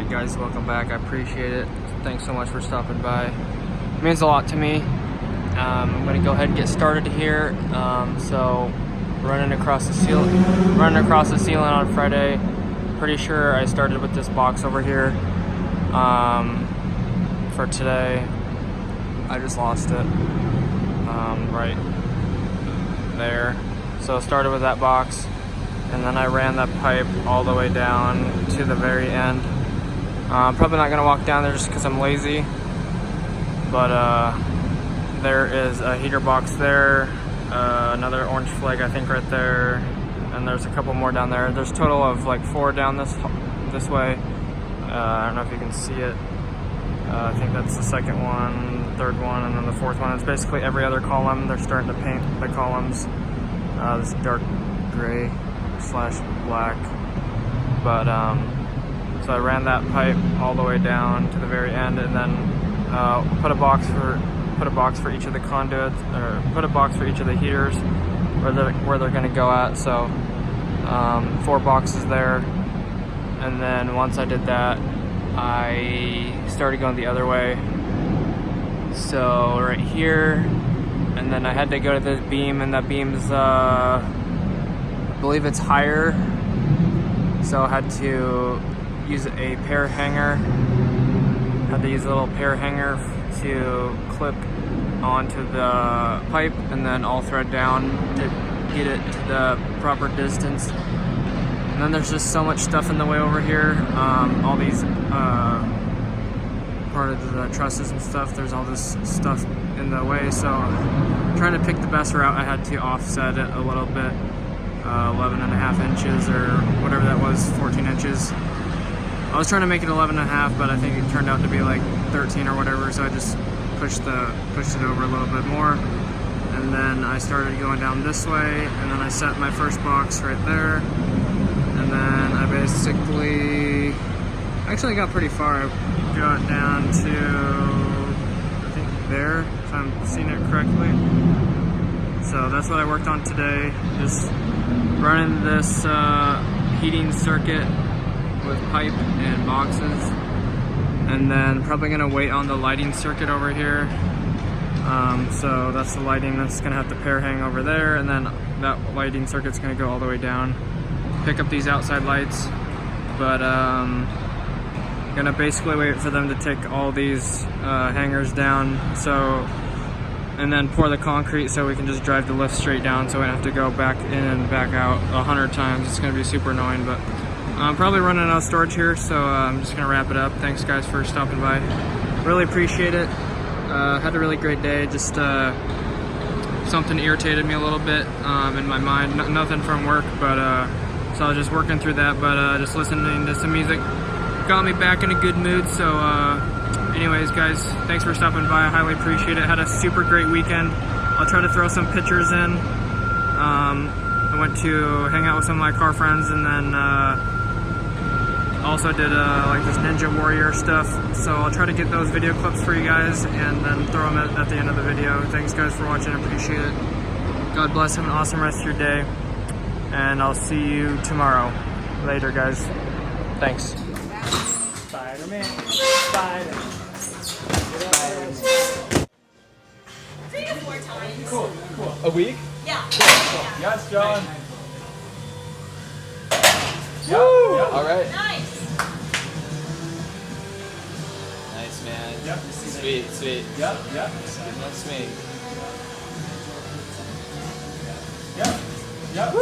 Alright guys, welcome back. I appreciate it. Thanks so much for stopping by. It means a lot to me. I'm gonna go ahead and get started here. So running across the ceiling on Friday. Pretty sure I started with this box over here. For today, I just lost it. Right there. So I started with that box, and then I ran that pipe all the way down to the very end. Probably not gonna walk down there just because I'm lazy, but there is a heater box there, another orange flag I think right there, and there's a couple more down there. There's a total of like 4 down this way. I don't know if you can see it. I think that's the second one, third one, and then the fourth one. It's basically every other column. They're starting to paint the columns this dark gray / black, but so I ran that pipe all the way down to the very end, and then put a box for each of the conduits, or put a box for each of the heaters where they're going to go at. So 4 boxes there, and then once I did that, I started going the other way. So right here, and then I had to go to this beam, and that beam's I believe it's higher, so I had to use a pair hanger. Had to use a little pair hanger to clip onto the pipe, and then all thread down to get it to the proper distance. And then there's just so much stuff in the way over here. All these part of the trusses and stuff, there's all this stuff in the way, so trying to pick the best route, I had to offset it a little bit, 11.5 inches or whatever that was, 14 inches. I was trying to make it 11.5, but I think it turned out to be like 13 or whatever, so I just pushed it over a little bit more. And then I started going down this way, and then I set my first box right there. And then I basically, actually got pretty far. I got down to, I think there, if I'm seeing it correctly. So that's what I worked on today. Just running this heating circuit with pipe and boxes. And then probably gonna wait on the lighting circuit over here. So that's the lighting that's gonna have to pair hang over there, and then that lighting circuit's gonna go all the way down. Pick up these outside lights, but gonna basically wait for them to take all these hangers down, so, and then pour the concrete so we can just drive the lift straight down, so we don't have to go back in and back out 100 times. It's gonna be super annoying, but I'm probably running out of storage here, so I'm just gonna wrap it up. Thanks guys for stopping by. Really appreciate it. Had a really great day. Just something irritated me a little bit in my mind. Nothing from work, but so I was just working through that, but just listening to some music got me back in a good mood. So anyways guys, thanks for stopping by. I highly appreciate it. Had a super great weekend. I'll try to throw some pictures in. I went to hang out with some of my car friends, and then also did like this Ninja Warrior stuff. So I'll try to get those video clips for you guys, and then throw them at the end of the video. Thanks guys for watching. I appreciate it. God bless. Have an awesome rest of your day, and I'll see you tomorrow. Later guys. Thanks. Spider-Man. Spider-Man. 3 to 4 times. Cool. A week? Yeah. Cool. Yes, John. Yeah, Woo! yeah. All right. Nice. Nice, man. Yep. Sweet. Yep. That's me. Yep.